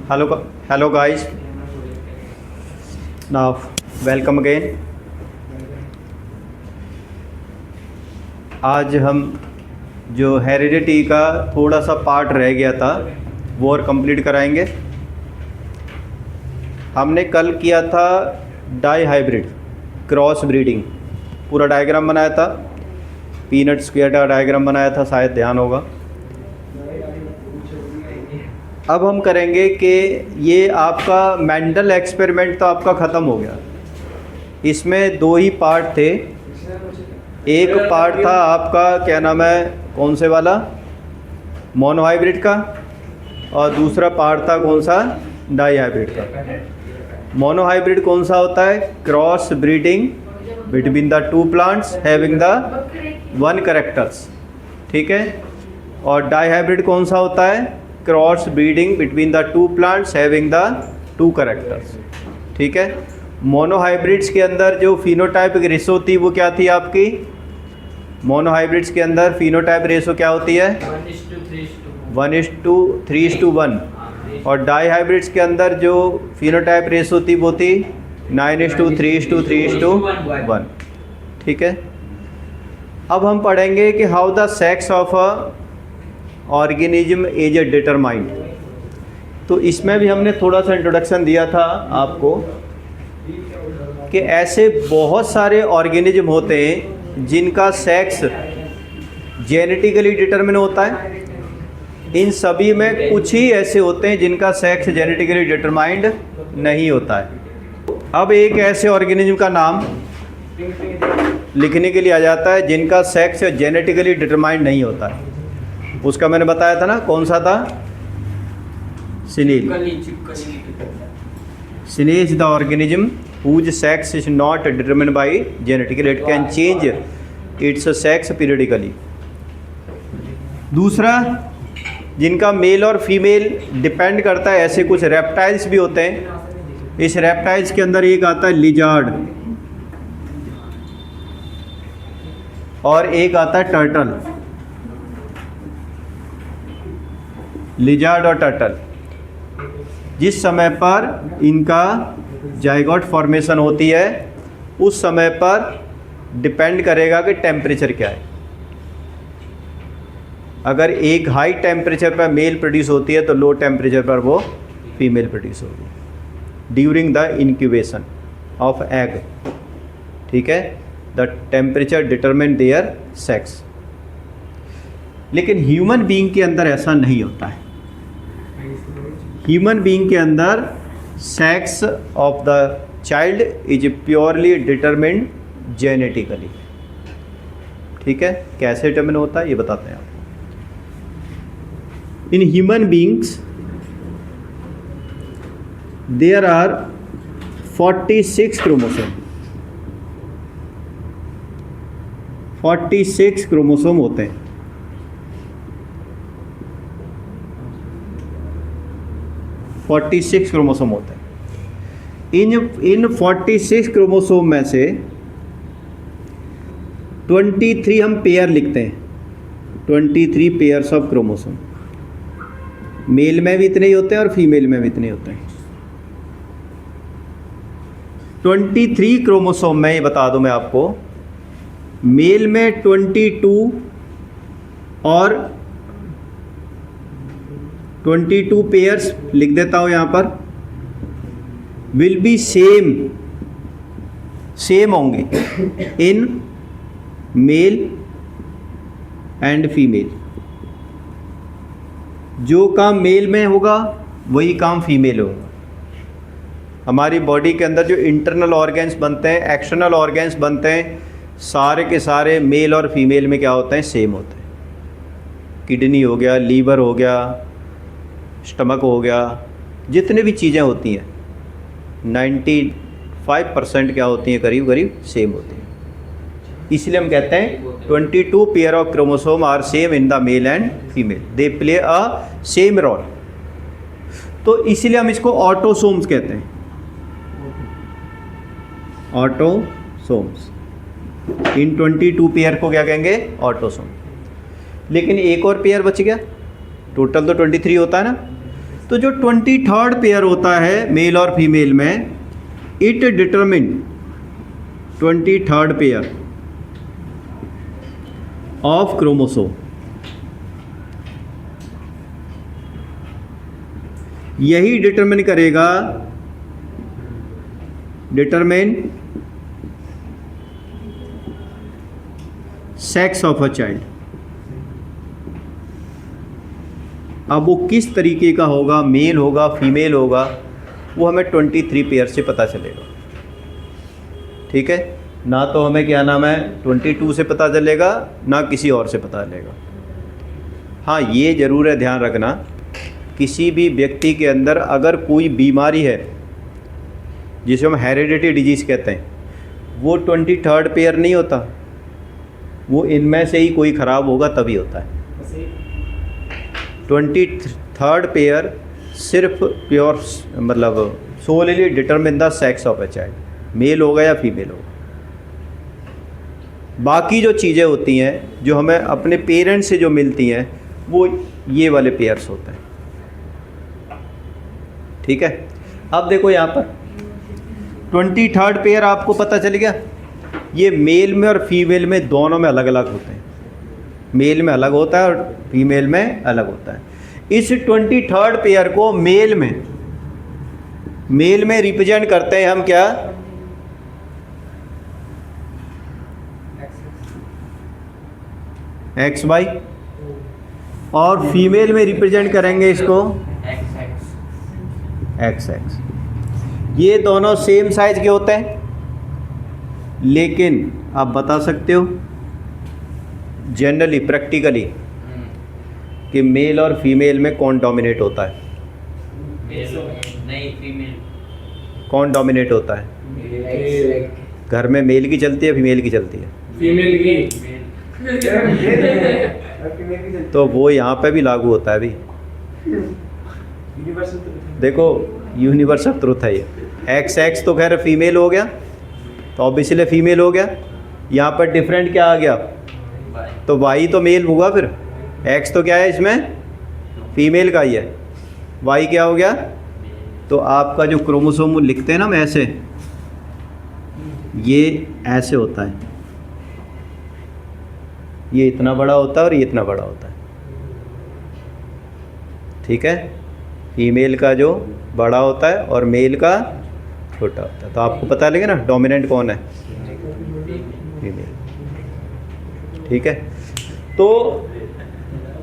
Hello guys. Now welcome again. आज हम जो हेरिडिटी का थोड़ा सा पार्ट रह गया था वो और कंप्लीट कराएंगे। हमने कल किया था डाई हाइब्रिड क्रॉस ब्रीडिंग, पूरा डायग्राम बनाया था, पीनट स्क्वायर का डायग्राम बनाया था, शायद ध्यान होगा। अब हम करेंगे कि ये आपका मेंडल एक्सपेरिमेंट तो आपका ख़त्म हो गया। इसमें दो ही पार्ट थे। एक पार्ट था आपका क्या नाम है, कौन से वाला, मोनो हाइब्रिड का, और दूसरा पार्ट था कौन सा, डाई हाइब्रिड का। मोनो हाइब्रिड कौन सा होता है, cross breeding between the two plants having the one characters, ठीक है। और डाई हाइब्रिड कौन सा होता है, cross breeding between the two plants having the two characters, ठीक है। मोनो हाइब्रिड्स के अंदर जो फिनोटाइपिक रेशो थी वो क्या थी आपकी, मोनो हाइब्रिड्स के अंदर फिनोटाइप रेशो क्या होती है, 1:3:1। और डाई हाइब्रिड्स के अंदर जो फिनोटाइप रेशो थी वो थी 9:3:3:1, ठीक है। अब हम पढ़ेंगे कि how the sex of a organism is determined. तो इसमें भी हमने थोड़ा सा इंट्रोडक्शन दिया था आपको कि ऐसे बहुत सारे ऑर्गेनिज्म होते हैं जिनका सेक्स जेनेटिकली डिटरमिन होता है। इन सभी में कुछ ही ऐसे होते हैं जिनका सेक्स जेनेटिकली डिटरमाइंड नहीं होता है। अब एक ऐसे ऑर्गेनिज्म का नाम लिखने के लिए आ जाता है जिनका सेक्स जेनेटिकली डिटरमाइंड नहीं होता है। उसका मैंने बताया था ना, कौन सा था, snail. Snail is the organism whose sex is not determined by genetically, it can change its sex periodically। दूसरा, जिनका मेल और फीमेल डिपेंड करता है, ऐसे कुछ रेप्टाइल्स भी होते हैं। इस रेप्टाइल्स के अंदर एक आता है लिजार्ड और एक आता है टर्टल। लिजार्ड और टर्टल, जिस समय पर इनका जाइगोट फॉर्मेशन होती है उस समय पर डिपेंड करेगा कि टेम्परेचर क्या है। अगर एक हाई टेम्परेचर पर मेल प्रोड्यूस होती है तो लो टेम्परेचर पर वो फीमेल प्रोड्यूस होगी during the incubation of egg, ठीक है। The temperature determine there sex. लेकिन ह्यूमन बीइंग के अंदर ऐसा नहीं होता है। ह्यूमन बीइंग के अंदर sex of the child is purely determined genetically, ठीक है। कैसे डिटरमिन होता है ये बताते हैं आपको। In human beings there are 46 chromosome. 46 chromosome होते हैं। 46 क्रोमोसोम होते हैं। इन 46 क्रोमोसोम में से 23 हम पेयर लिखते हैं। 23 पेयर्स ऑफ क्रोमोसोम, मेल में भी इतने ही होते हैं और फीमेल में भी इतने होते हैं। 23 क्रोमोसोम में, ये बता दूं मैं आपको, मेल में 22 और 22 पेयर्स लिख देता हूँ यहाँ पर, विल बी सेम होंगे इन मेल एंड फीमेल। जो काम मेल में होगा वही काम फीमेल होगा। हमारी बॉडी के अंदर जो इंटरनल ऑर्गन्स बनते हैं, एक्सटर्नल ऑर्गन्स बनते हैं, सारे के सारे मेल और फीमेल में क्या होते हैं, सेम होते हैं। किडनी हो गया, लीवर हो गया, स्टमक हो गया, जितने भी चीज़ें होती हैं 95% क्या होती हैं, करीब करीब सेम होती हैं। इसलिए हम कहते हैं 22 pair of chromosome are same in the male and female, they play a same role. तो इसलिए हम इसको ऑटोसोम्स कहते हैं, ऑटोसोम्स। इन 22 पेयर को क्या कहेंगे, ऑटोसोम। लेकिन एक और पेयर बच गया, टोटल तो 23 होता है ना, तो जो 23rd पेयर होता है मेल और फीमेल में, it determine 23rd pair of chromosome. यही डिटरमिन करेगा, determine sex of a child. अब वो किस तरीके का होगा, मेल होगा फीमेल होगा, वो हमें 23 पेयर से पता चलेगा। ठीक है, ना तो हमें क्या नाम है 22 से पता चलेगा, ना किसी और से पता चलेगा। हाँ, ये ज़रूर है ध्यान रखना, किसी भी व्यक्ति के अंदर अगर कोई बीमारी है जिसे हम हेरिडिटी डिजीज़ कहते हैं, वो 23rd पेयर नहीं होता, वो इनमें से ही कोई ख़राब होगा तभी होता है। 23rd पेयर सिर्फ प्योर मतलब solely determine the sex of a child, male होगा या फीमेल होगा। बाकी जो चीज़ें होती हैं जो हमें अपने पेरेंट्स से जो मिलती हैं, वो ये वाले पेयर्स होते हैं। ठीक है, अब देखो यहाँ पर 23rd पेयर आपको पता चल गया, ये मेल में और फीमेल में दोनों में अलग अलग होते हैं। मेल में अलग होता है और फीमेल में अलग होता है। इस 23rd पेयर को मेल में रिप्रेजेंट करते हैं हम क्या, XY, और फीमेल में रिप्रेजेंट करेंगे इसको XX। ये दोनों सेम साइज के होते हैं, लेकिन आप बता सकते हो जनरली प्रैक्टिकली कि मेल और फीमेल में कौन डोमिनेट होता है? नहीं, फीमेल। कौन डोमिनेट होता है? घर में मेल की चलती है फीमेल की चलती है? फीमेल की। तो वो यहाँ पे भी लागू होता है अभी। देखो यूनिवर्सल ट्रुथ है ये। XX तो खैर फीमेल हो गया, तो ऑब्वियसली फीमेल हो गया। यहाँ पर डिफरेंट क्या आ गया, तो Y तो मेल होगा, फिर X तो क्या है इसमें फीमेल का ही है, Y क्या हो गया। तो आपका जो क्रोमोसोम लिखते हैं ना हम ऐसे, ये ऐसे होता है, ये इतना बड़ा होता है और ये इतना बड़ा होता है। ठीक है, फीमेल का जो बड़ा होता है और मेल का छोटा होता है। तो आपको पता लगे ना डोमिनेंट कौन है, फीमेल। ठीक है, तो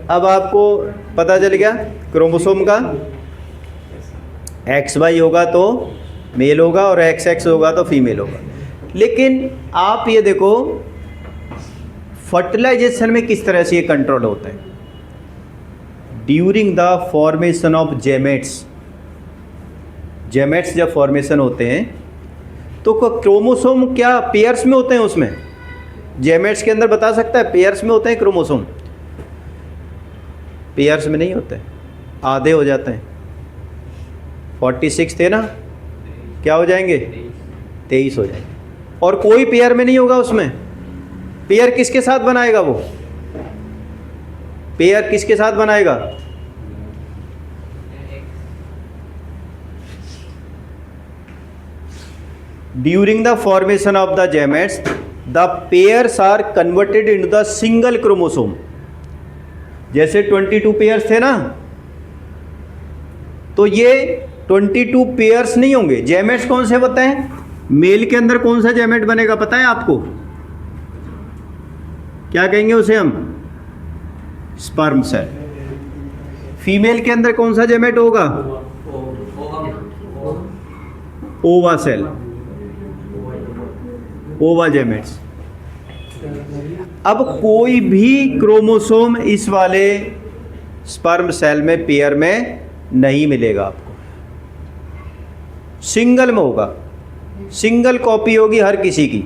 अब आपको पता चल गया क्रोमोसोम का XY होगा तो मेल होगा और XX होगा तो फीमेल होगा। लेकिन आप ये देखो फर्टिलाइजेशन में किस तरह से ये कंट्रोल होता है। ड्यूरिंग द फॉर्मेशन ऑफ जेमेट्स, जेमेट्स जब फॉर्मेशन होते हैं तो क्रोमोसोम क्या पेयर्स में होते हैं? उसमें जेमेट्स के अंदर बता सकता है पेयर्स में होते हैं क्रोमोसोम? पेयर्स में नहीं होते, आधे हो जाते हैं। 46 थे ना, क्या हो जाएंगे 23 हो जाएंगे। और कोई पेयर में नहीं होगा उसमें। पेयर किसके साथ बनाएगा? वो पेयर किसके साथ बनाएगा? During the formation of the gametes the pairs are converted into the single chromosome. जैसे 22 पेयर्स थे ना, तो ये 22 पेयर्स नहीं होंगे। जेमेट्स कौन से होते हैं? मेल के अंदर कौन सा जेमेट बनेगा पता है आपको? क्या कहेंगे उसे हम? Sperm cell. फीमेल के अंदर कौन सा जेमेट होगा? ओवा सेल, ओवा जेमेट्स। अब कोई भी क्रोमोसोम इस वाले स्पर्म सेल में पेयर में नहीं मिलेगा आपको, सिंगल में होगा। सिंगल कॉपी होगी हर किसी की।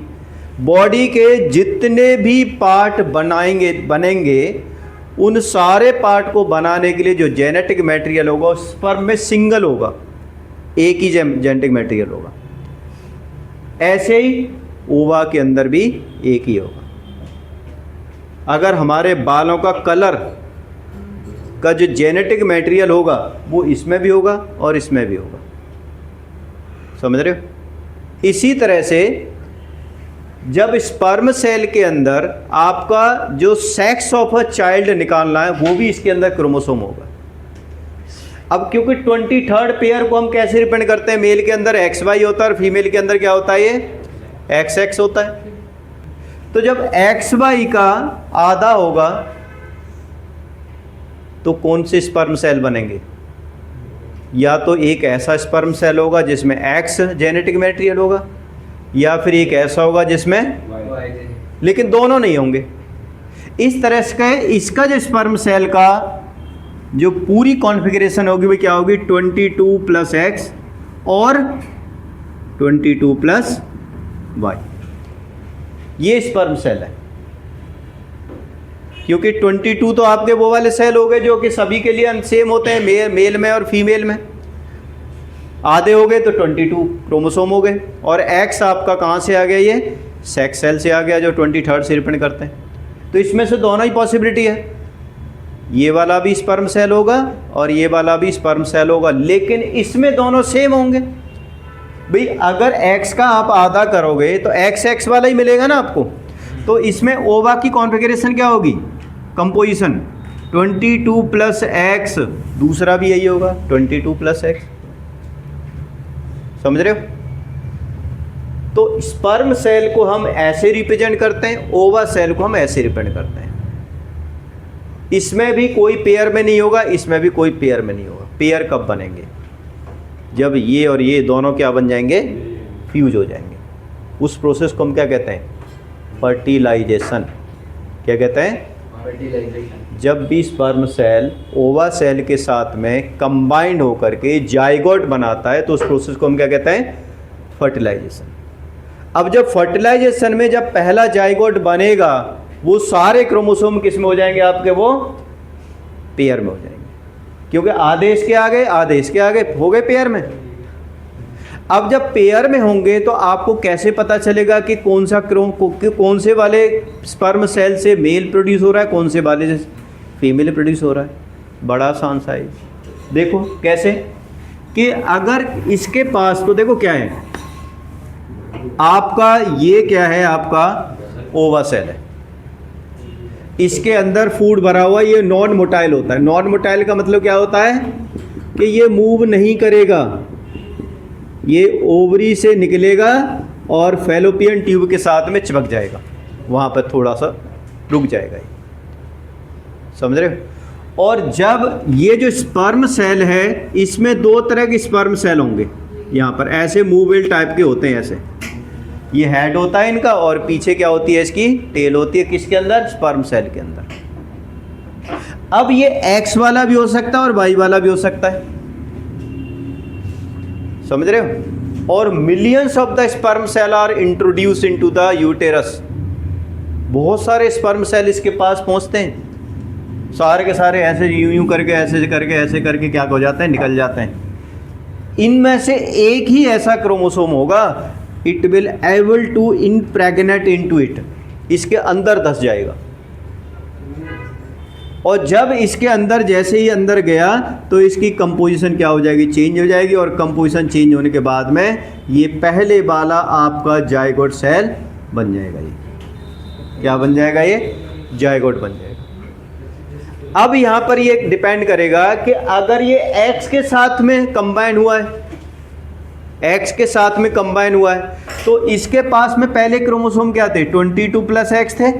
बॉडी के जितने भी पार्ट बनेंगे उन सारे पार्ट को बनाने के लिए जो जेनेटिक मटेरियल होगा स्पर्म में सिंगल होगा, एक ही जेनेटिक मटेरियल होगा। ऐसे ही ओवा के अंदर भी एक ही होगा। अगर हमारे बालों का कलर का जो जेनेटिक मटेरियल होगा वो इसमें भी होगा और इसमें भी होगा। समझ रहे हो? इसी तरह से जब स्पर्म सेल के अंदर आपका जो सेक्स ऑफ अ चाइल्ड निकालना है वो भी इसके अंदर क्रोमोसोम होगा। अब क्योंकि 23rd पेयर को हम कैसे रिप्रेजेंट करते हैं, मेल के अंदर XY होता है और फीमेल के अंदर क्या होता है, ये XX होता है। तो जब XY का आधा होगा तो कौन से स्पर्म सेल बनेंगे? या तो एक ऐसा स्पर्म सेल होगा जिसमें X जेनेटिक मटेरियल होगा, या फिर एक ऐसा होगा जिसमें लेकिन दोनों नहीं होंगे। इस तरह से इसका जो स्पर्म सेल का जो पूरी कॉन्फ़िगरेशन होगी वो क्या होगी, 22 + X और 22 + Y। ये स्पर्म सेल है, क्योंकि 22 तो आपके वो वाले सेल हो गए जो कि सभी के लिए सेम होते हैं, मेल में और फीमेल में। आधे हो गए तो 22 क्रोमोसोम हो गए। और X आपका कहाँ से आ गया, ये सेक्स सेल से आ गया जो 23rd से रिप्रेजेंट करते हैं। तो इसमें से दोनों ही पॉसिबिलिटी है, ये वाला भी स्पर्म सेल होगा और ये वाला भी स्पर्म सेल होगा, लेकिन इसमें दोनों सेम होंगे। भाई अगर X का आप आधा करोगे तो XX वाला ही मिलेगा ना आपको। तो इसमें ओवा की कॉन्फ़िगरेशन क्या होगी, कंपोजिशन 22 + X, दूसरा भी यही होगा 22 + X। समझ रहे हो? तो स्पर्म सेल को हम ऐसे रिप्रेजेंट करते हैं, ओवा सेल को हम ऐसे रिप्रेजेंट करते हैं। इसमें भी कोई पेयर में नहीं होगा, इसमें भी कोई पेयर में नहीं होगा। पेयर कब बनेंगे, जब ये और ये दोनों क्या बन जाएंगे, फ्यूज हो जाएंगे। उस प्रोसेस को हम क्या कहते हैं, फर्टिलाइजेशन। क्या कहते हैं, फर्टिलाइजेशन। जब भी स्पर्म सेल ओवा सेल के साथ में कंबाइंड होकर के जाइगोट बनाता है तो उस प्रोसेस को हम क्या कहते हैं, फर्टिलाइजेशन। अब जब फर्टिलाइजेशन में जब पहला जाइगोट बनेगा वो सारे क्रोमोसोम किस में हो जाएंगे आपके, वो पेयर में हो जाएंगे, क्योंकि आधे इसके आगे आधे इसके आगे हो गए पेयर में। अब जब पेयर में होंगे तो आपको कैसे पता चलेगा कि कौन सा कौन से वाले स्पर्म सेल से मेल प्रोड्यूस हो रहा है, कौन से वाले से फीमेल प्रोड्यूस हो रहा है? बड़ा आसान सा है। देखो कैसे, कि अगर इसके पास तो देखो क्या है आपका, ये क्या है आपका ओवा सेल है, इसके अंदर फूड भरा हुआ, ये नॉन मोटाइल होता है। नॉन मोटाइल का मतलब क्या होता है कि ये मूव नहीं करेगा, ये ओवरी से निकलेगा और फैलोपियन ट्यूब के साथ में चिपक जाएगा, वहाँ पर थोड़ा सा रुक जाएगा। ये समझ रहे हो? और जब ये जो स्पर्म सेल है इसमें दो तरह के स्पर्म सेल होंगे, यहाँ पर ऐसे मूवेबल टाइप के होते हैं। ऐसे ये हेड होता है इनका और पीछे क्या होती है, इसकी टेल होती है। किसके अंदर, स्पर्म सेल के अंदर। अब ये X वाला भी हो सकता है और Y वाला भी हो सकता है। समझ रहे हो? और millions of the sperm cell are introduce into the uterus. बहुत सारे स्पर्म सेल इसके पास पहुंचते हैं, सारे के सारे ऐसे यूं करके ऐसे करके क्या हो जाते हैं, निकल जाते हैं। इनमें से एक ही ऐसा क्रोमोसोम होगा, it will able to impregnate into it, इसके अंदर धस जाएगा। और जब इसके अंदर जैसे ही अंदर गया तो इसकी कंपोजिशन क्या हो जाएगी, चेंज हो जाएगी। और कंपोजिशन चेंज होने के बाद में ये पहले वाला आपका जाइगोट सेल बन जाएगा। ये क्या बन जाएगा, ये जाइगोट बन जाएगा। अब यहाँ पर ये डिपेंड करेगा कि अगर ये X के साथ में कंबाइन हुआ है, X के साथ में कंबाइन हुआ है, तो इसके पास में पहले क्रोमोसोम क्या थे, 22 + X थे।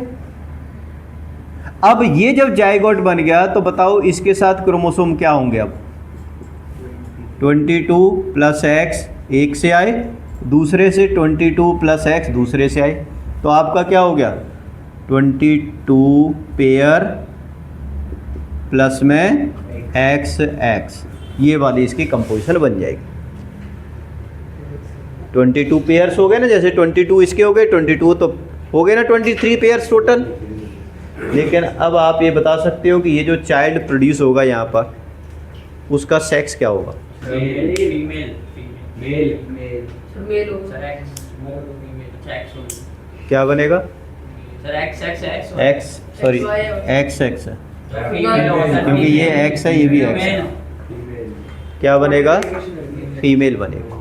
अब ये जब जाइगोट बन गया तो बताओ इसके साथ क्रोमोसोम क्या होंगे, अब 22 + X एक से आए, दूसरे से 22 + X दूसरे से आए, तो आपका क्या हो गया, 22 पेयर प्लस में XX, ये वाली इसकी कंपोजिशन बन जाएगी। 22 पेयर्स हो गए ना, जैसे 22 इसके हो गए, 22 तो हो गए ना 23 पेयर्स टोटल। लेकिन अब आप ये बता सकते हो कि ये जो चाइल्ड प्रोड्यूस होगा यहाँ पर उसका सेक्स क्या होगा, क्या बनेगा, XX, सॉरी XX है, क्योंकि ये एक्स है, ये भी एक्स है, क्या बनेगा? फीमेल बनेगा।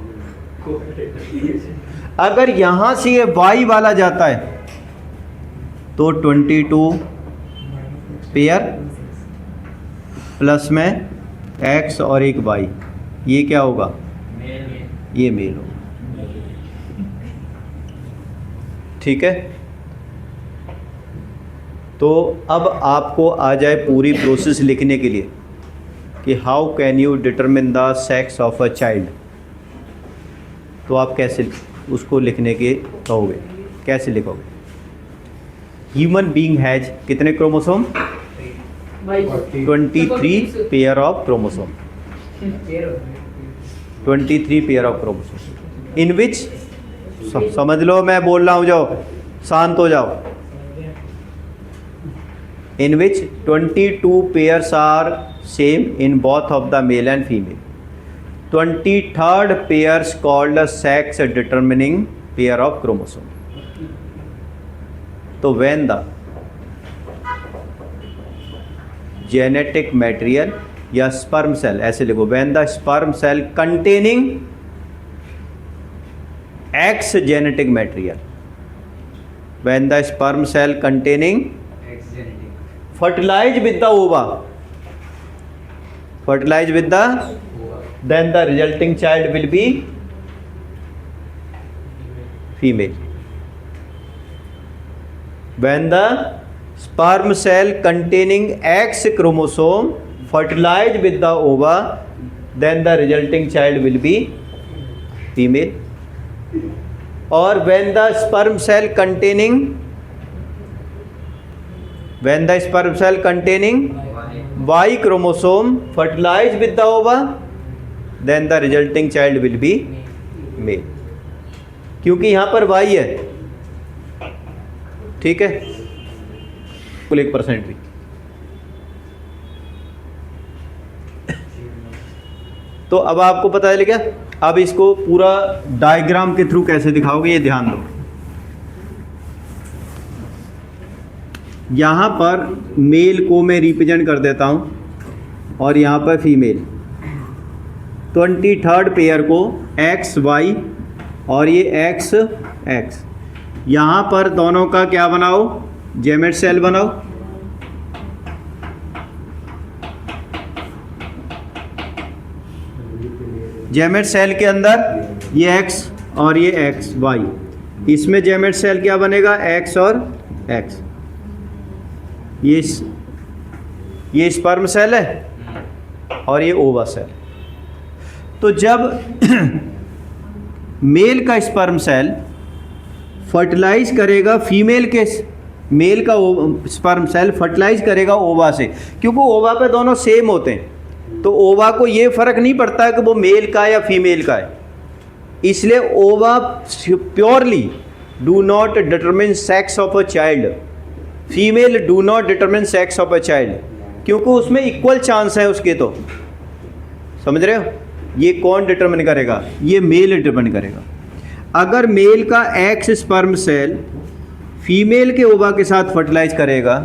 अगर यहां से ये वाई वाला जाता है तो 22 पेयर प्लस में एक्स और एक वाई, ये क्या होगा? ये मेल होगा। ठीक है, तो अब आपको आ जाए पूरी प्रोसेस लिखने के लिए कि how can you determine the sex of a child. तो आप कैसे उसको लिखने के कहोगे, कैसे लिखोगे? ह्यूमन बीइंग हैज कितने chromosome? 23 pair of chromosome, 23 pair of chromosome in which, समझ लो मैं बोल रहा हूँ, जाओ शांत हो जाओ। In which 22 pairs are same in both of the male and female. 23rd pairs called sex determining pair of chromosome. तो व्हेन द जेनेटिक मटेरियल या स्पर्म सेल, ऐसे लिखो, when the sperm cell containing X genetic material, when the sperm cell containing fertilize with the ova, fertilize with the, then the resulting child will be female. When the sperm cell containing X chromosome fertilize with the ova, then the resulting child will be female. Or when the sperm cell containing Y chromosome fertilize with the ova, then the resulting child will be male. क्योंकि यहाँ पर Y है, ठीक है, कुल 1% भी। तो अब आपको पता चल गया। अब इसको पूरा डायग्राम के थ्रू कैसे दिखाओगे, ये ध्यान दो। यहाँ पर मेल को मैं रिप्रेजेंट कर देता हूँ और यहाँ पर फीमेल। 23rd पेयर को एक्स वाई और ये एक्स एक्स, यहाँ पर दोनों का क्या बनाओ? जेमेट सेल बनाओ। जेमेट सेल के अंदर ये एक्स और ये एक्स वाई, इसमें जेमेट सेल क्या बनेगा? एक्स और एक्स। ये स्पर्म सेल है और ये ओवा सेल। तो जब मेल का स्पर्म सेल फर्टिलाइज करेगा फीमेल के, मेल का स्पर्म सेल फर्टिलाइज करेगा ओवा से, क्योंकि ओवा पे दोनों सेम होते हैं, तो ओवा को ये फर्क नहीं पड़ता है कि वो मेल का है या फीमेल का है। इसलिए ओवा purely do not determine sex of a child, female do not determine sex of a child, क्योंकि उसमें इक्वल चांस है उसके। तो समझ रहे हो? ये कौन डिटरमिन करेगा? ये मेल डिटरमिन करेगा। अगर मेल का एक्स स्पर्म सेल फीमेल के ओवा के साथ फर्टिलाइज करेगा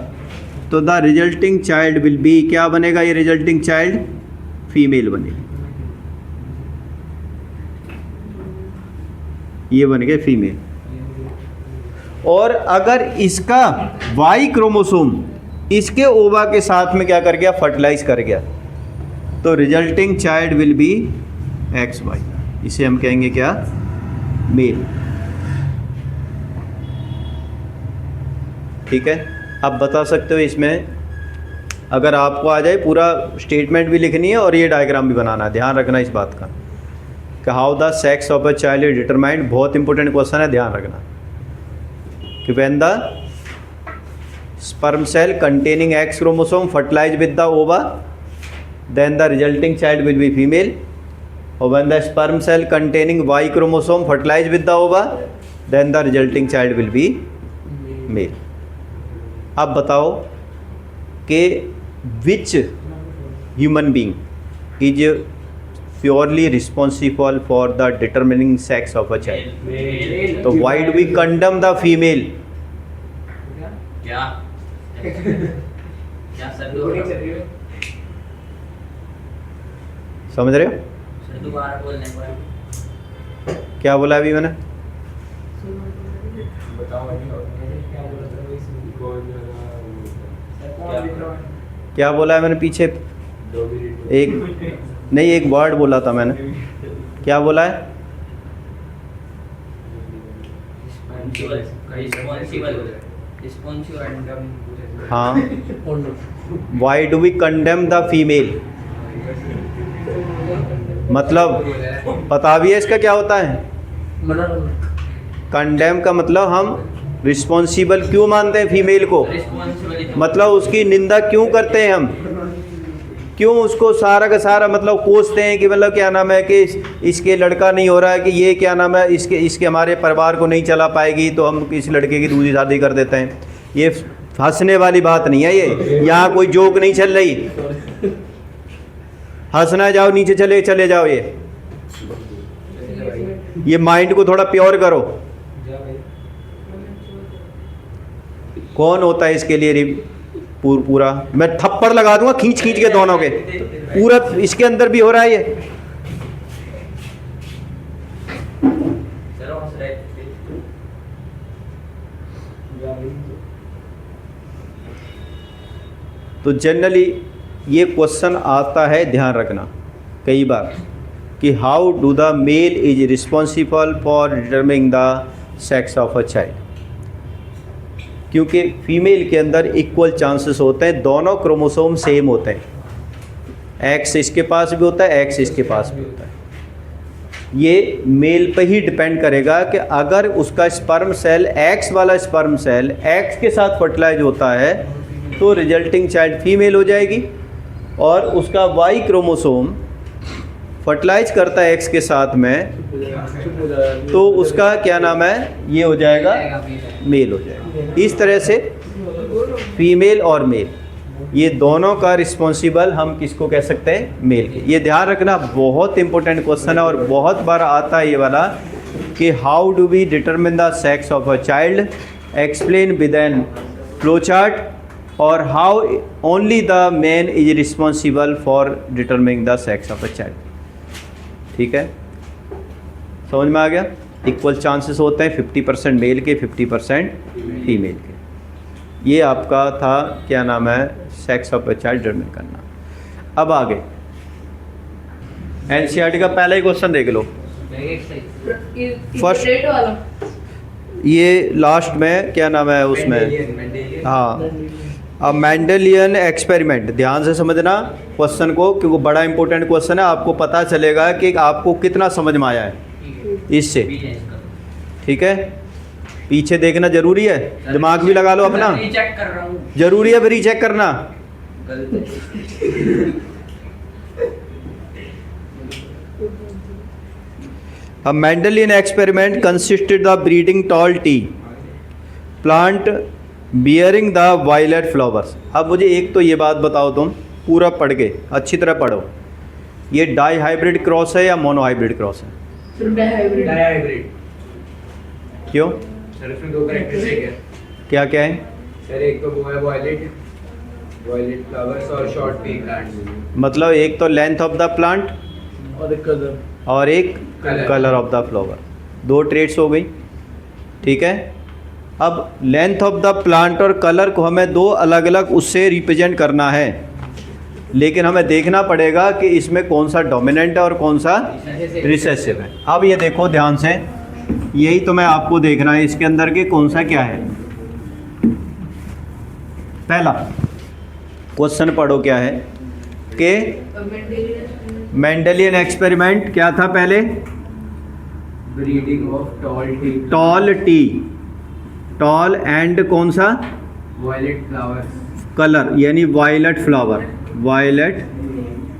तो the resulting child will B, क्या बनेगा? ये रिजल्टिंग चाइल्ड फीमेल बनेगी, ये बन गए फीमेल। और अगर इसका वाई क्रोमोसोम इसके ओवा के साथ में क्या कर गया? फर्टिलाइज कर गया, तो resulting child will be X Y, इसे हम कहेंगे क्या? मेल। ठीक है, अब बता सकते हो इसमें, अगर आपको आ जाए पूरा स्टेटमेंट भी लिखनी है और ये डायग्राम भी बनाना है, ध्यान रखना इस बात का कि how the sex of a child is determined. बहुत इंपॉर्टेंट क्वेश्चन है, ध्यान रखना कि when the sperm cell containing X chromosome fertilize with the ova, then the resulting child will be female. Or when the sperm cell containing Y chromosome fertilize with the ova, then the resulting child will be male. अब बताओ कि which human being is purely responsible for the determining sex of a child? तो why do we condemn the female? क्या sir दोबारा समझ रहे हो sir दोबारा बोलने पर क्या बोला अभी मैंने? क्या बोला है मैंने पीछे? एक नहीं, एक वर्ड बोला था मैंने, क्या बोला है? हाँ, why do we condemn the female, मतलब पता भी है इसका क्या होता है? कंडेम का मतलब हम रिस्पॉन्सिबल क्यों मानते हैं फीमेल को, मतलब उसकी निंदा क्यों करते हैं हम, क्यों उसको सारा का सारा मतलब कोसते हैं कि मतलब क्या नाम है कि इसके लड़का नहीं हो रहा है, कि ये क्या नाम है इसके हमारे परिवार को नहीं चला पाएगी तो हम इस लड़के की दूसरी शादी कर देते हैं। ये हंसने वाली बात नहीं है, ये यहाँ कोई जोक नहीं चल रही, हंसना जाओ नीचे चले जाओ, ये माइंड को थोड़ा प्योर करो। कौन होता है इसके लिए पूरा मैं थप्पड़ लगा दूंगा खींच के दोनों के, पूरा इसके अंदर भी हो रहा है ये। तो जनरली ये क्वेश्चन आता है, ध्यान रखना कई बार, कि how do the male is responsible for determining the sex of a child, क्योंकि फीमेल के अंदर इक्वल चांसेस होते हैं, दोनों क्रोमोसोम सेम होते हैं, एक्स इसके पास भी होता है, एक्स इसके पास भी होता है। ये मेल पे ही डिपेंड करेगा कि अगर उसका स्पर्म सेल एक्स वाला स्पर्म सेल एक्स के साथ फर्टिलाइज होता है तो रिजल्टिंग चाइल्ड फीमेल हो जाएगी, और उसका वाई क्रोमोसोम फर्टिलाइज करता है एक्स के साथ में तो उसका क्या नाम है, ये हो जाएगा मेल हो जाएगा। इस तरह से फीमेल और मेल ये दोनों का रिस्पॉन्सिबल हम किसको कह सकते हैं, मेल के। ये ध्यान रखना, बहुत इंपॉर्टेंट क्वेश्चन है और बहुत बार आता है ये वाला कि how do we determine the sex of a child, explain with an flow chart, और how only the man is responsible for determining the sex of a child. ठीक है, समझ में आ गया? इक्वल चांसेस होते हैं 50% मेल के 50% फीमेल के। ये आपका था क्या नाम है, sex of a child determine करना। अब आगे एनसीईआरटी का पहला ही क्वेश्चन देख लो, फर्स्ट ये लास्ट में क्या नाम है उसमें, हाँ, अब मेंडेलियन एक्सपेरिमेंट। ध्यान से समझना क्वेश्चन को, क्योंकि बड़ा इंपॉर्टेंट क्वेश्चन है, आपको पता चलेगा कि आपको कितना समझ में आया है इससे। ठीक है, पीछे देखना जरूरी है, दिमाग भी लगा लो अपना, चेक कर रहा हूँ, जरूरी है फिर चेक करना। A Mendelian experiment consisted of breeding tall tea plant bearing the violet flowers। अब मुझे एक तो ये बात बताओ, तुम पूरा पढ़ के अच्छी तरह पढ़ो, ये डाई हाइब्रिड क्रॉस है या मोनो हाइब्रिड क्रॉस है? डायहाइब्रिड। क्यों, सर इसमें दो कैरेक्टरिस्टिक है। क्या क्या है सर एक तो वो है वायलेट फ्लावर्स और शॉर्ट पी प्लांट्स। मतलब एक तो लेंथ ऑफ द प्लांट और एक कलर और एक कलर ऑफ द फ्लावर, दो ट्रेड्स हो गई। ठीक है, अब लेंथ ऑफ द प्लांट और कलर को हमें दो अलग अलग उससे रिप्रेजेंट करना है, लेकिन हमें देखना पड़ेगा कि इसमें कौन सा डोमिनेंट है और कौन सा रिसेसिव है। अब ये देखो ध्यान से, यही तो मैं आपको देखना है इसके अंदर के कौन सा क्या है। पहला क्वेश्चन पढ़ो, क्या है कि मेंडेलियन एक्सपेरिमेंट क्या था पहले, breeding of tall tea, tall and कौन सा, वायलेट फ्लावर्स, कलर यानी violet flower, violet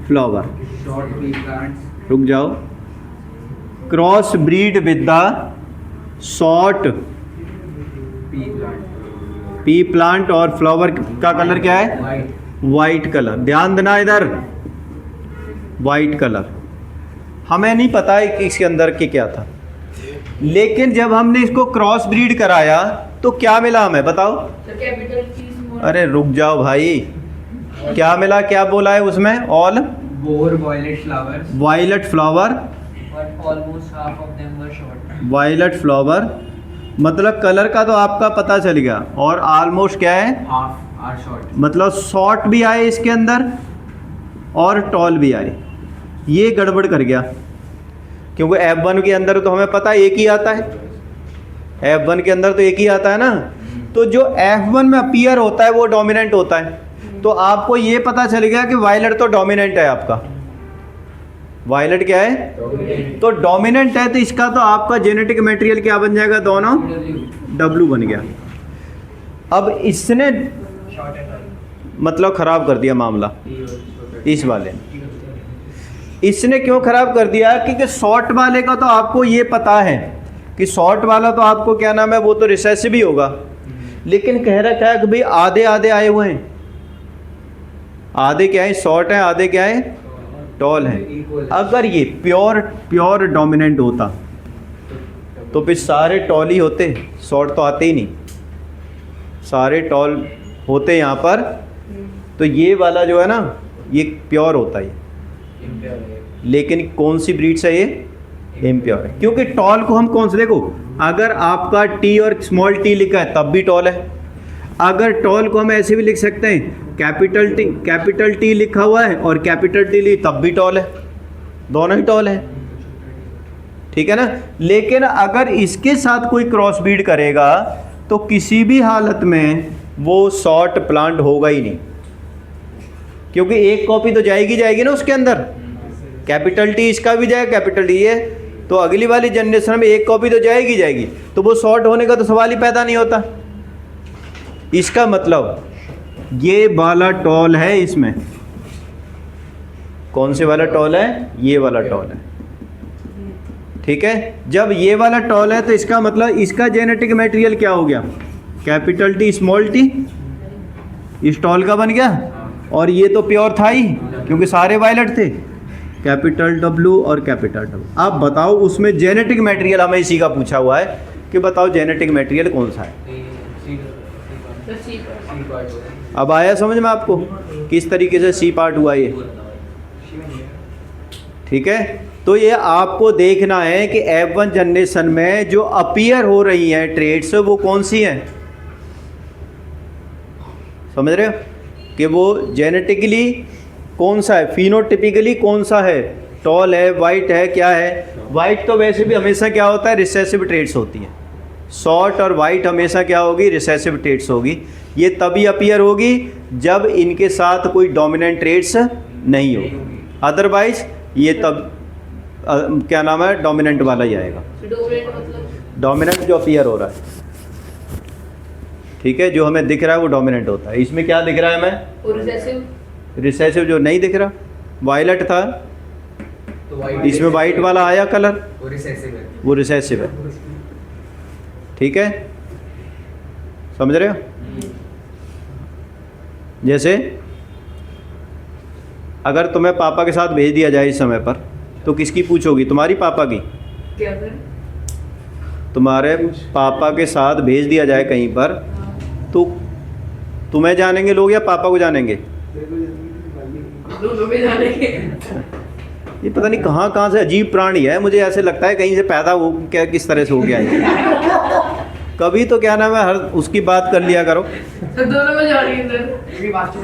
flower, short pea plants, रुक जाओ, cross breed with the short pea plant, pea plant, और फ्लावर का कलर क्या है, वाइट, वाइट कलर। ध्यान देना इधर, वाइट कलर। हमें नहीं पता है कि इसके अंदर के क्या था, लेकिन जब हमने इसको क्रॉस ब्रीड कराया तो क्या मिला हमें, बताओ? अरे रुक जाओ भाई, क्या मिला, क्या बोला है उसमें? All Bore violet flowers. Violet flower, But almost half of them were short. Violet flower मतलब कलर का तो आपका पता चल गया, और ऑलमोस्ट क्या है, Half are short. मतलब शॉर्ट भी आए इसके अंदर और टॉल भी आए। ये गड़बड़ कर गया, क्योंकि F1 के अंदर तो हमें पता एक ही आता है, F1 के अंदर तो एक ही आता है ना। तो जो F1 में अपीयर होता है वो डोमिनेंट होता है। तो आपको ये पता चल गया कि वायलेट तो डोमिनेंट है आपका, वायलेट क्या है, Dominant. तो डोमिनेंट है, तो इसका तो आपका जेनेटिक मटेरियल क्या बन जाएगा, दोनों W बन गया। अब इसने Short and tall. मतलब ख़राब कर दिया मामला इस वाले ने। इसने क्यों ख़राब कर दिया, क्योंकि शॉर्ट वाले का तो आपको ये पता है कि शॉर्ट वाला तो आपको क्या नाम है, वो तो रिसेसिव ही होगा, लेकिन कह रखा है कि भाई आधे आधे आए हुए हैं। आधे क्या है, शॉर्ट है, आधे क्या है, टॉल है। अगर ये प्योर डोमिनेंट होता तो फिर सारे टॉल ही होते, शॉर्ट तो आते ही नहीं, सारे टॉल होते यहाँ पर। तो ये वाला जो है ना, ये प्योर होता है, लेकिन कौन सी ब्रीड से ये इम्प्योर है, क्योंकि टॉल को हम कौन से, देखो अगर आपका टी और स्मॉल टी लिखा है तब भी टॉल है, अगर टॉल को हम ऐसे भी लिख सकते हैं, कैपिटल टी लिखा हुआ है और कैपिटल टी ली तब भी टॉल है, दोनों ही टॉल है, ठीक है ना। लेकिन अगर इसके साथ कोई क्रॉस ब्रीड करेगा तो किसी भी हालत में वो शॉर्ट प्लांट होगा ही नहीं, क्योंकि एक कॉपी तो जाएगी ना उसके अंदर, कैपिटल टी इसका भी जाएगा, कैपिटल टी है, तो अगली वाली जनरेशन में एक कॉपी तो जाएगी, तो वो शॉर्ट होने का तो सवाल ही पैदा नहीं होता। इसका मतलब ये वाला टॉल है, इसमें कौन से वाला टॉल है, ये वाला टॉल है, ठीक है। जब ये वाला टॉल है तो इसका मतलब इसका जेनेटिक मटेरियल क्या हो गया, कैपिटल टी स्मॉल टी, इस टॉल का बन गया, और ये तो प्योर था ही क्योंकि सारे वायलेट थे, कैपिटल W और कैपिटल W। आप बताओ उसमें जेनेटिक मटेरियल हमें इसी का पूछा हुआ है कि बताओ जेनेटिक मटेरियल कौन सा है। तो C पर। अब आया समझ में आपको किस तरीके से सी पार्ट हुआ ये, ठीक है। तो ये आपको देखना है कि F1 जनरेशन में जो अपीयर हो रही हैं ट्रेड्स वो कौन सी हैं, समझ रहे हो, कि वो जेनेटिकली कौन सा है, फिनोटिपिकली कौन सा है, टॉल है, वाइट है, क्या है। वाइट तो वैसे भी हमेशा क्या होता है, रिसेसिव ट्रेड्स होती हैं, शॉर्ट और वाइट हमेशा क्या होगी, रिसेसिव ट्रेड्स होगी। ये तभी अपीयर होगी जब इनके साथ कोई डोमिनेंट ट्रेड्स नहीं होगी, अदरवाइज ये तब क्या नाम है, डोमिनेंट वाला ही आएगा। डोमिनेंट मतलब डोमिनेंट जो अपीयर हो रहा है, ठीक है, जो हमें दिख रहा है वो डोमिनेंट होता है। इसमें क्या दिख रहा है हमें, और रिसेसिव, रिसेसिव जो नहीं दिख रहा, वायलेट था, तो इसमें वाइट वाला आया कलर, वो रिसेसिव है। वो रिसेसिव है, ठीक है, समझ रहे हो। जैसे अगर तुम्हें पापा के साथ भेज दिया जाए इस समय पर, तो किसकी पूछोगी, तुम्हारी पापा की, क्या सर? तुम्हारे पापा के साथ भेज दिया जाए कहीं पर, तो तुम्हें जानेंगे लोग या पापा को जानेंगे, दोनों में जानेंगे। ये पता नहीं कहाँ से अजीब प्राणी है, मुझे ऐसे लगता है कहीं से पैदा हो, क्या किस तरह से हो गया है। कभी तो क्या नाम है, हर उसकी बात कर लिया करो। तो दोनों में जानेंगे सर। ये भी बात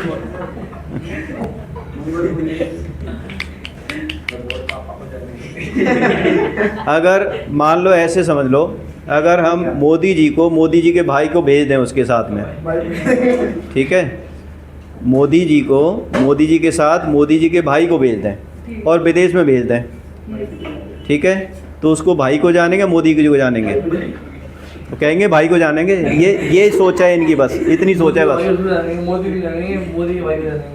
अगर मान लो ऐसे समझ लो, अगर हम मोदी जी के भाई को भेज दें उसके साथ में, ठीक है, मोदी जी के साथ मोदी जी के भाई को भेज दें और विदेश में भेज दें, ठीक है, तो उसको भाई को जानेंगे, मोदी जी को जानेंगे, तो कहेंगे भाई को जानेंगे। ये सोच है इनकी, बस इतनी सोच है बस। मोदी भी जानेंगे, मोदी के भाई भी जानेंगे।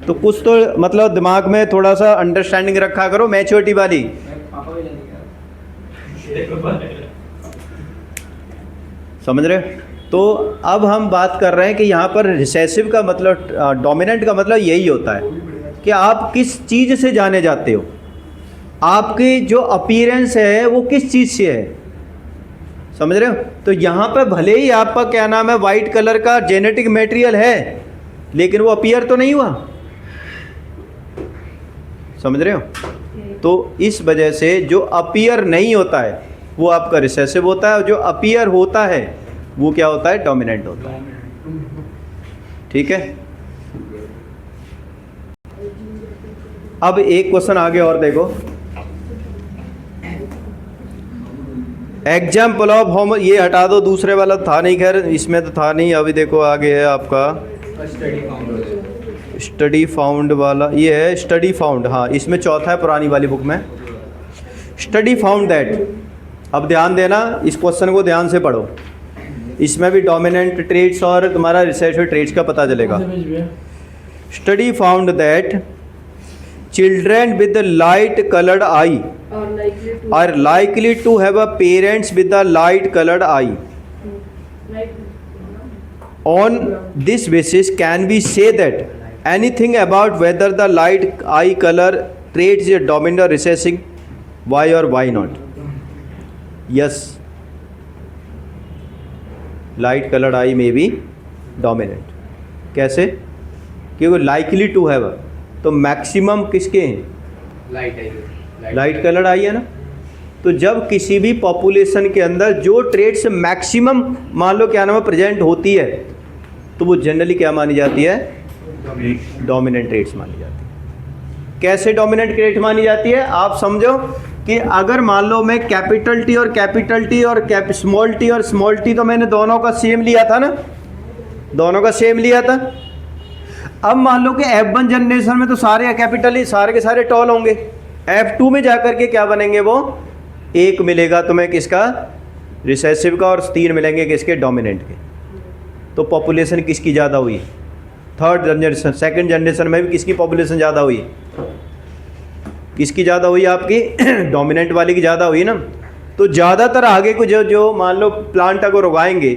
तो कुछ तो मतलब दिमाग में थोड़ा सा अंडरस्टैंडिंग रखा करो, मैच्योरिटी वाली। पापा भी जानेंगे। समझ रहे हो। तो अब हम बात कर रहे हैं कि यहाँ पर रिसेसिव का मतलब, डोमिनेंट का मतलब यही होता है कि आप किस चीज़ से जाने जाते हो, आपकी जो अपीयरेंस है वो किस चीज़ से है, समझ रहे हो। तो यहाँ पर भले ही आपका क्या नाम है वाइट कलर का जेनेटिक मटेरियल है, लेकिन वो अपीयर तो नहीं हुआ, समझ रहे हो? तो इस वजह से जो अपीयर नहीं होता है वो आपका रिसेसिव होता है, और जो अपीयर होता है वो क्या होता है? डोमिनेंट होता है। ठीक है, अब एक क्वेश्चन आगे और देखो, एग्जाम्पल ऑफ होमो, ये हटा दो, दूसरे वाला था नहीं, खैर इसमें तो था नहीं। अभी देखो आगे है आपका स्टडी फाउंड वाला, ये है स्टडी फाउंड, हाँ इसमें चौथा है पुरानी वाली बुक में, स्टडी फाउंड दैट। अब ध्यान देना, इस क्वेश्चन को ध्यान से पढ़ो, इसमें भी डोमिनेंट ट्रेड्स और तुम्हारा रिसेसिव ट्रेड्स का पता चलेगा। Study found that children with light coloured I are likely to have a parents with a light colored eye. On this basis, can we say that anything about whether the light eye color trait is dominant or recessive? Why or why not? Yes, light colored eye may be dominant. कैसे? क्योंकि likely to have, तो maximum किसके हैं? Light colour I है ना। तो जब किसी भी पॉपुलेशन के अंदर जो ट्रेड्स मैक्सिमम मान लो क्या नाम है प्रेजेंट होती है, तो वो जनरली क्या मानी जाती है? डोमिनेंट ट्रेड्स मानी जाती है। कैसे डोमिनेंट ट्रेड मानी जाती है? आप समझो कि अगर मान लो मैं कैपिटल टी और स्मॉल टी तो मैंने दोनों का सेम लिया था ना, दोनों का सेम लिया था। अब मान लो कि F1 जनरेशन में तो सारे कैपिटल ही, सारे के सारे टॉल होंगे। F2 में जाकर के क्या बनेंगे? वो एक मिलेगा तुम्हें किसका? रिसेसिव का, और 3 मिलेंगे किसके? डोमिनेंट के। तो पॉपुलेशन किसकी ज़्यादा हुई? थर्ड जनरेशन, सेकंड जनरेशन में भी किसकी पॉपुलेशन ज़्यादा हुई? किसकी ज़्यादा हुई? आपकी डोमिनेंट वाली की ज़्यादा हुई ना। तो ज़्यादातर आगे को जो मान लो प्लांट अगर उगाएंगे,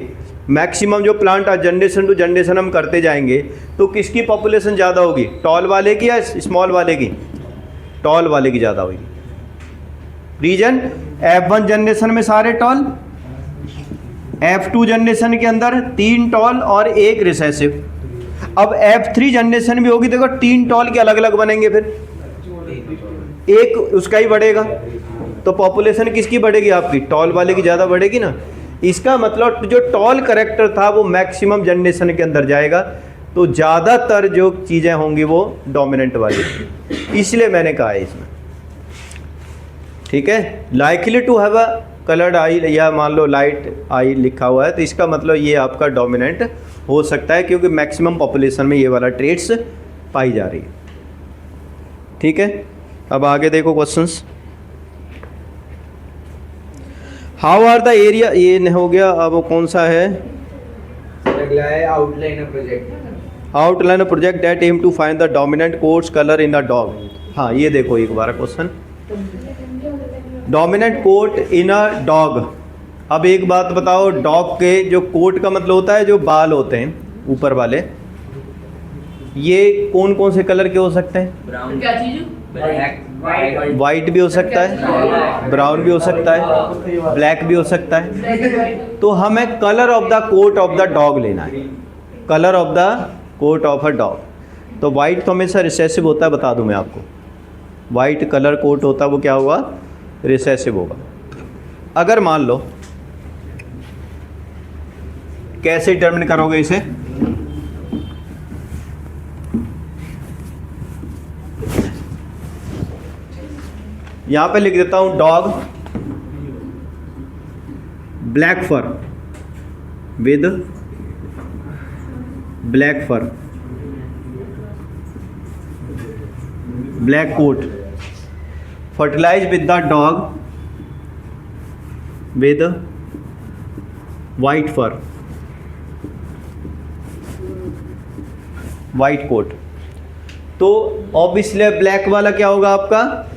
मैक्सिमम जो प्लांट जनरेशन टू जनरेशन हम करते जाएंगे, तो किसकी पॉपुलेशन ज़्यादा होगी? टॉल वाले की या स्मॉल वाले की? टॉल वाले की ज़्यादा होगी। रीजन F1 जनरेशन में सारे टॉल, F2 जनरेशन के अंदर 3 टॉल और 1 रिसेसिव। अब F3 जनरेशन भी होगी, देखो 3 टॉल के अलग अलग बनेंगे, फिर एक उसका ही बढ़ेगा। तो पॉपुलेशन किसकी बढ़ेगी? आपकी टॉल वाले की ज़्यादा बढ़ेगी ना। इसका मतलब जो टॉल करेक्टर था वो मैक्सिमम जनरेशन के अंदर जाएगा, तो ज़्यादातर जो चीज़ें होंगी वो डोमिनेंट वाली, इसलिए मैंने कहा है इसमें। ठीक है, likely to have a coloured eye या मान लो लाइट आई लिखा हुआ है, तो इसका मतलब ये आपका डोमिनेंट हो सकता है, क्योंकि मैक्सिमम पॉपुलेशन में ये वाला ट्रेड्स पाई जा रही है। ठीक है, अब आगे देखो questions. How are the area, ये नहीं हो गया, अब वो कौन सा है? अगला है outline of project. Outline project that aim to find the dominant coats colour in the dog. हाँ, ये देखो एक बार question, dominant coat in a dog. अब एक बात बताओ, डॉग के जो कोट का मतलब होता है जो बाल होते हैं ऊपर वाले, ये कौन कौन से कलर के हो सकते हैं? ब्राउन, क्या चीज? वाइट भी हो सकता है, ब्राउन भी हो सकता है, ब्लैक भी हो सकता है। तो हमें colour of the coat of the dog लेना है, colour of the coat of a dog. तो वाइट तो हमेशा रिसेसिव होता है, बता दूं मैं आपको, वाइट कलर कोट होता है वो क्या होगा? रिसेसिव होगा। अगर मान लो, कैसे डिटरमिन करोगे इसे? यहां पे लिख देता हूं dog black fur with black fur, black coat, fertilize with the dog with white fur, white coat. तो ऑब्वियसली ब्लैक वाला क्या होगा आपका?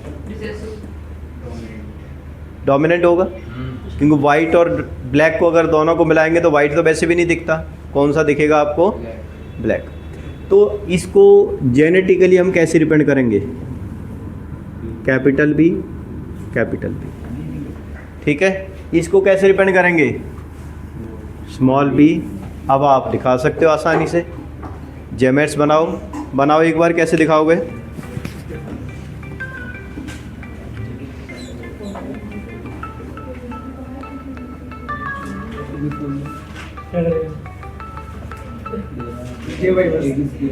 डोमिनेंट होगा, क्योंकि वाइट और ब्लैक को अगर दोनों को मिलाएंगे तो वाइट तो वैसे भी नहीं दिखता, कौन सा दिखेगा आपको? ब्लैक। तो इसको जेनेटिकली हम कैसे रिप्रेजेंट करेंगे? Capital B, capital B. ठीक है, इसको कैसे रिप्रेजेंट करेंगे? Small B. अब आप दिखा सकते हो आसानी से, जेमेट्स बनाओ, बनाओ एक बार, कैसे दिखाओगे? ये भाई बस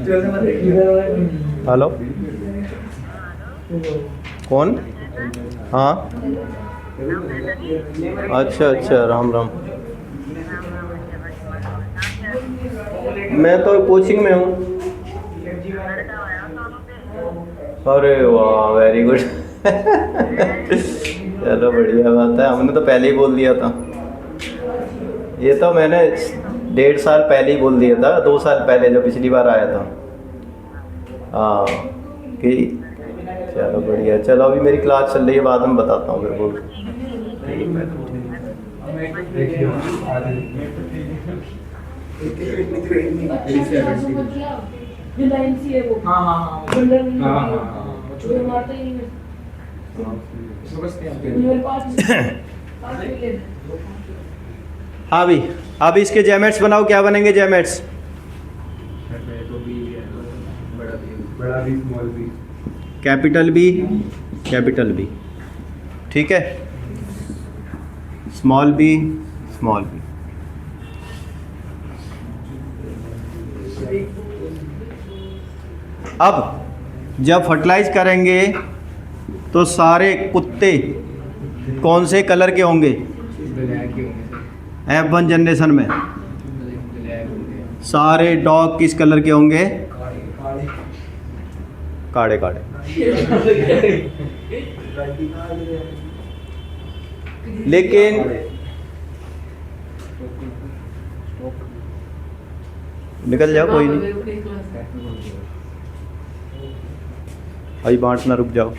चलने मत देखिए। हेलो, कौन? हाँ, अच्छा अच्छा, राम राम। मैं तो कोचिंग में हूँ। अरे वाह, वेरी गुड। चलो बढ़िया बात है, हमने तो पहले ही बोल दिया था। ये तो मैंने 1.5 साल पहले ही बोल दिया था, 2 साल पहले जब पिछली बार आया था। हाँ कि चलो बढ़िया। चलो अभी मेरी क्लास चल रही है, बाद में बताता हूँ फिर बोल। देखिए जो लाइन सी है वो हाँ हाँ हाँ बंडल में हाँ, हाँ, हाँ। वो मारते ही नहीं समझते हैं मेरे पास ले ले। हाँ भी, अब इसके जेमेट्स बनाओ, क्या बनेंगे जेमेट्स? बड़ा भी स्मॉल भी। कैपिटल बी, कैपिटल बी, ठीक है। Small B, small B. अब जब फर्टिलाइज करेंगे तो सारे कुत्ते कौन से कलर के होंगे? ब्लैक ही होंगे सर। F1 जनरेशन में ब्लैक होंगे। सारे डॉग किस कलर के होंगे? काड़े काड़े। लेकिन निकल जाओ, कोई नहीं, अभी बांटना रुक जाओ।